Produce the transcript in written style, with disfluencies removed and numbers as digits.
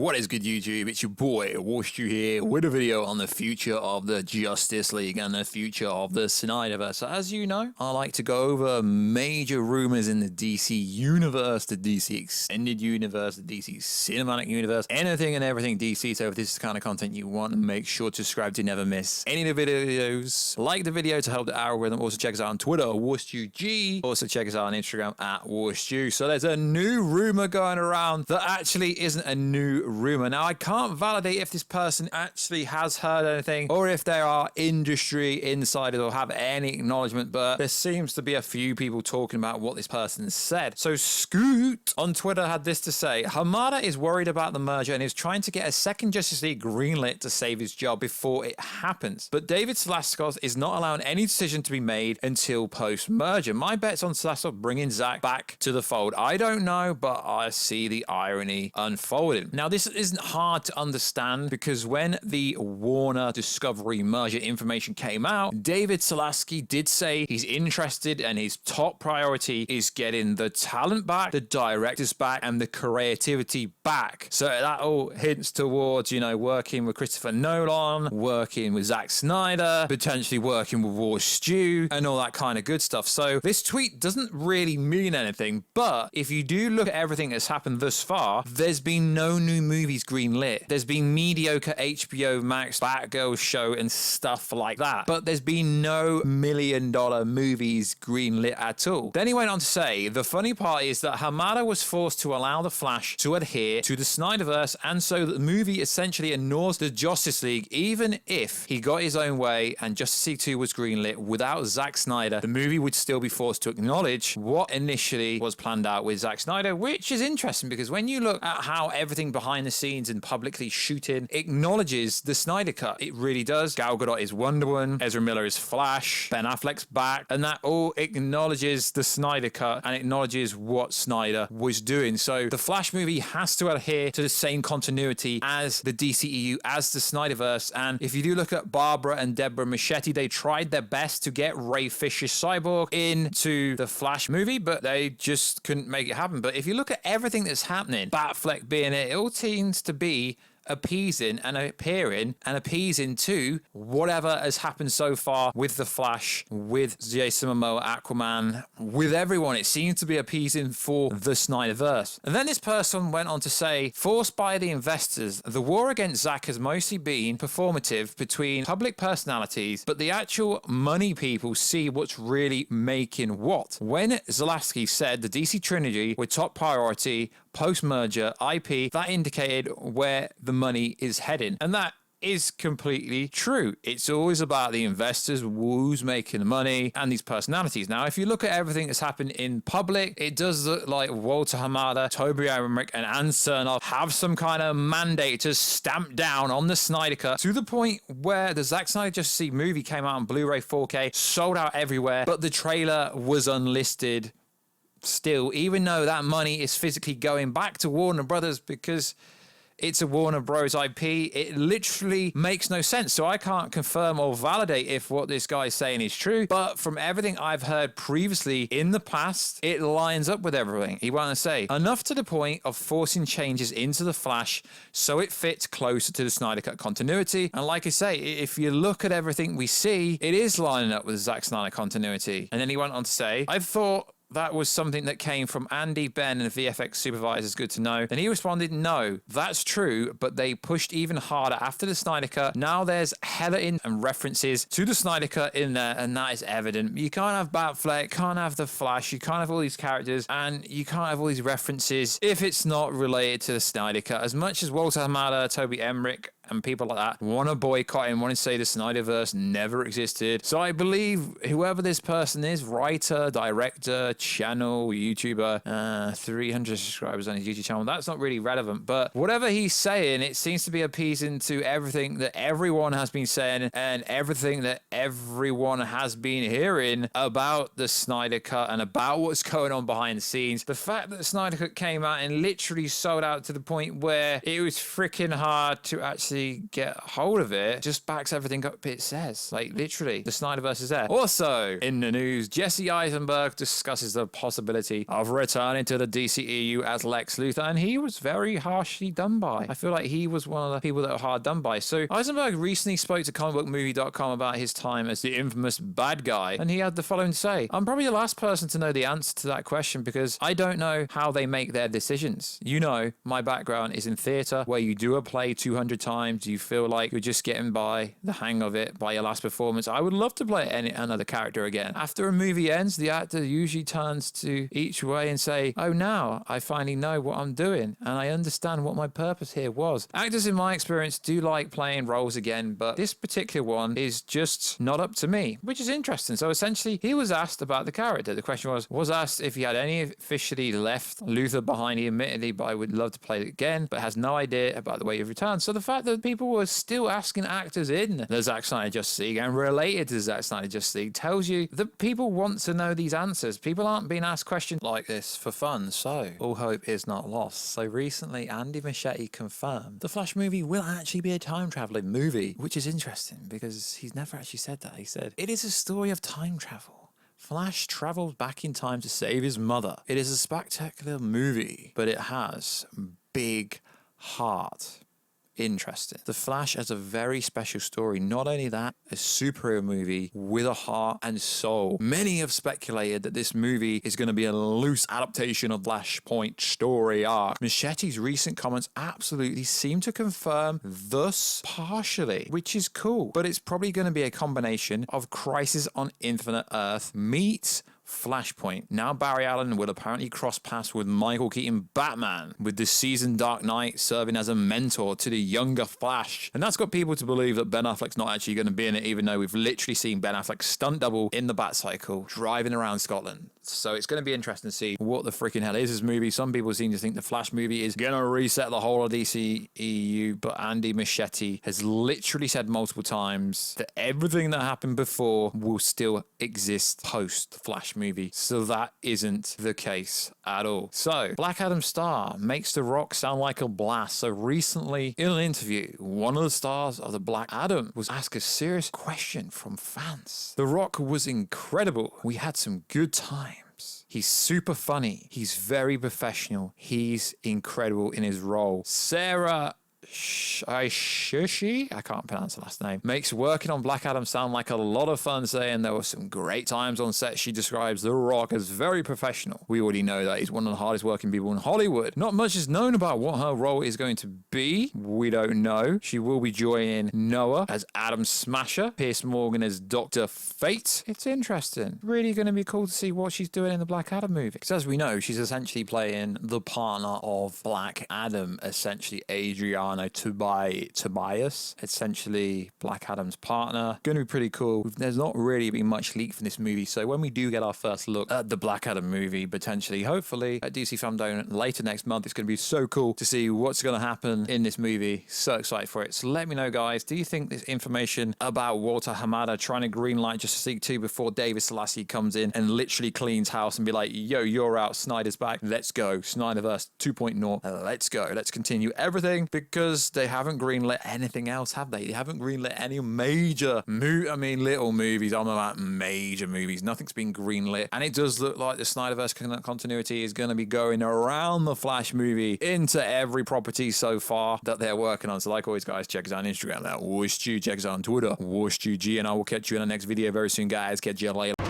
What is good, YouTube? It's your boy Warstu here with a video on the future of the Justice League and the future of the Snyderverse. So as you know, I like to go over major rumors in the DC universe, the DC extended universe, the DC cinematic universe, anything and everything DC. So if this is the kind of content you want, make sure to subscribe to never miss any of the videos. Like the video to help the algorithm. Also check us out on Twitter, WarstuG. Also check us out on Instagram at Warstu. So there's a new rumor going around that actually isn't a new rumor. Now I can't validate if this person actually has heard anything or if they are industry insiders or have any acknowledgement, but there seems to be a few people talking about what this person said. So Scoot on Twitter had this to say: Hamada is worried about the merger and is trying to get a second Justice League greenlit to save his job before it happens. But David Slaskos is not allowing any decision to be made until post-merger. My bet's on Slaskos bringing Zack back to the fold. I don't know, but I see the irony unfolding. Now, this isn't hard to understand because when the Warner Discovery merger information came out, David Slaskos did say he's interested and his top priority is getting the talent back, the directors back, and the creativity back. So that all hints towards, you know, working with Christopher Nolan, working with Zack Snyder, potentially working with Warstu, and all that kind of good stuff. So this tweet doesn't really mean anything, but if you do look at everything that's happened thus far, there's been no new movies greenlit. There's been mediocre HBO Max Batgirl show and stuff like that, but there's been no $1 million movies greenlit at all. Then he went on to say, the funny part is that Hamada was forced to allow the Flash to adhere to the Snyderverse, and so the movie essentially ignores the Justice League. Even if he got his own way and Justice League 2 was greenlit without Zack Snyder, the movie would still be forced to acknowledge what initially was planned out with Zack Snyder, which is interesting because when you look at how everything behind the scenes and publicly shooting acknowledges the Snyder Cut, it really does. Gal Gadot is Wonder Woman, Ezra Miller is Flash, Ben Affleck's back, and that all acknowledges the Snyder Cut and acknowledges what Snyder was doing. So the Flash movie has to adhere to the same continuity as the DCEU, as the Snyderverse. And if you do look at Barbara and Deborah Machete, they tried their best to get Ray Fisher's Cyborg into the Flash movie, but they just couldn't make it happen. But if you look at everything that's happening, Batfleck being it all seems to be appeasing and appeasing to whatever has happened so far with the Flash, with Jason Momoa, Aquaman, with everyone. It seems to be appeasing for the Snyderverse. And then this person went on to say, forced by the investors, the war against Zack has mostly been performative between public personalities, but the actual money people see what's really making what. When Zalaski said the DC trilogy were top priority post-merger IP, that indicated where the money is heading. And that is completely true. It's always about the investors, who's making the money, and these personalities. Now, if you look at everything that's happened in public, it does look like Walter Hamada, Toby Emmerich, and Ann Cernoff have some kind of mandate to stamp down on the Snyder Cut to the point where the Zack Snyder Justice League movie came out on Blu-ray 4K, sold out everywhere, but the trailer was unlisted still, even though that money is physically going back to Warner Brothers because it's a Warner Bros. IP. It literally makes no sense. So I can't confirm or validate if what this guy is saying is true. But from everything I've heard previously in the past, it lines up with everything. He went on to say, enough to the point of forcing changes into the Flash so it fits closer to the Snyder Cut continuity. And like I say, if you look at everything we see, it is lining up with the Zack Snyder continuity. And then he went on to say, I thought that was something that came from Andy, Ben, and the VFX supervisors. Good to know. Then he responded, no, that's true, but they pushed even harder after the Snyder Cut. Now there's hella in and references to the Snyder Cut in there, and that is evident. You can't have Batfleck, can't have the Flash, you can't have all these characters, and you can't have all these references if it's not related to the Snyder Cut. As much as Walter Hamada, Toby Emmerich, and people like that want to boycott and want to say the Snyderverse never existed. So I believe whoever this person is, writer, director, channel, YouTuber, 300 subscribers on his YouTube channel, that's not really relevant. But whatever he's saying, it seems to be appeasing to everything that everyone has been saying and everything that everyone has been hearing about the Snyder Cut and about what's going on behind the scenes. The fact that the Snyder Cut came out and literally sold out to the point where it was freaking hard to actually get hold of it just backs everything up it says. Like, literally, the Snyderverse is there. Also, in the news, Jesse Eisenberg discusses the possibility of returning to the DCEU as Lex Luthor, and he was very harshly done by. I feel like he was one of the people that were hard done by. So Eisenberg recently spoke to comicbookmovie.com about his time as the infamous bad guy, and he had the following to say: I'm probably the last person to know the answer to that question because I don't know how they make their decisions. You know, my background is in theatre, where you do a play 200 times, you feel like you're just getting by the hang of it by your last performance. I would love to play another character again. After a movie ends, the actor usually turns to each way and say, oh, now I finally know what I'm doing and I understand what my purpose here was. Actors, in my experience, do like playing roles again, but this particular one is just not up to me, which is interesting. So essentially, he was asked about the character. The question was asked if he had any officially left Luthor behind. He admitted, but I would love to play it again, but has no idea about the way he returned. So the fact that people were still asking actors in the Zack Snyder Justice League and related to the Zack Snyder Justice League tells you that people want to know these answers. People aren't being asked questions like this for fun, so all hope is not lost. So recently, Andy Machete confirmed the Flash movie will actually be a time-traveling movie, which is interesting because he's never actually said that. He said, it is a story of time travel. Flash travels back in time to save his mother. It is a spectacular movie, but it has big heart. Interesting. The Flash has a very special story. Not only that, a superhero movie with a heart and soul. Many have speculated that this movie is going to be a loose adaptation of Flashpoint story arc. Machete's recent comments absolutely seem to confirm thus partially, which is cool. But it's probably going to be a combination of Crisis on Infinite Earth meets Flashpoint. Now Barry Allen will apparently cross paths with Michael Keaton Batman, with the seasoned Dark Knight serving as a mentor to the younger Flash. And that's got people to believe that Ben Affleck's not actually going to be in it, even though we've literally seen Ben Affleck stunt double in the Batcycle driving around Scotland. So it's going to be interesting to see what the freaking hell is this movie. Some people seem to think the Flash movie is going to reset the whole of DCEU, but Andy Machete has literally said multiple times that everything that happened before will still exist post Flash movie. So that isn't the case at all. So Black Adam star makes The Rock sound like a blast. So recently in an interview, one of the stars of the Black Adam was asked a serious question from fans. The Rock was incredible. We had some good times. He's super funny. He's very professional. He's incredible in his role. Sarah Shushi, I can't pronounce the last name, makes working on Black Adam sound like a lot of fun, saying there were some great times on set. She describes The Rock as very professional. We already know that he's one of the hardest working people in Hollywood. Not much is known about what her role is going to be. We don't know. She will be joining Noah as Adam Smasher, Pierce Morgan as Dr. Fate. It's interesting. Really going to be cool to see what she's doing in the Black Adam movie. Because as we know, she's essentially playing the partner of Black Adam, essentially Adriana Tobias, essentially Black Adam's partner. Going to be pretty cool. There's not really been much leak from this movie, so when we do get our first look at the Black Adam movie, potentially, hopefully, at DC Fandom later next month, it's going to be so cool to see what's going to happen in this movie. So excited for it. So let me know, guys, do you think this information about Walter Hamada trying to greenlight Justice League 2 before David Selassie comes in and literally cleans house and be like, yo, you're out, Snyder's back, let's go, Snyderverse 2.0, let's go, let's continue everything, because they haven't greenlit anything else, have they? They haven't greenlit any major little movies. I'm about major movies. Nothing's been greenlit. And it does look like the Snyderverse continuity is going to be going around the Flash movie into every property so far that they're working on. So like always, guys, check us out on Instagram at Warstu. Check us out on Twitter, Warstu G. And I will catch you in the next video very soon, guys. Catch you later.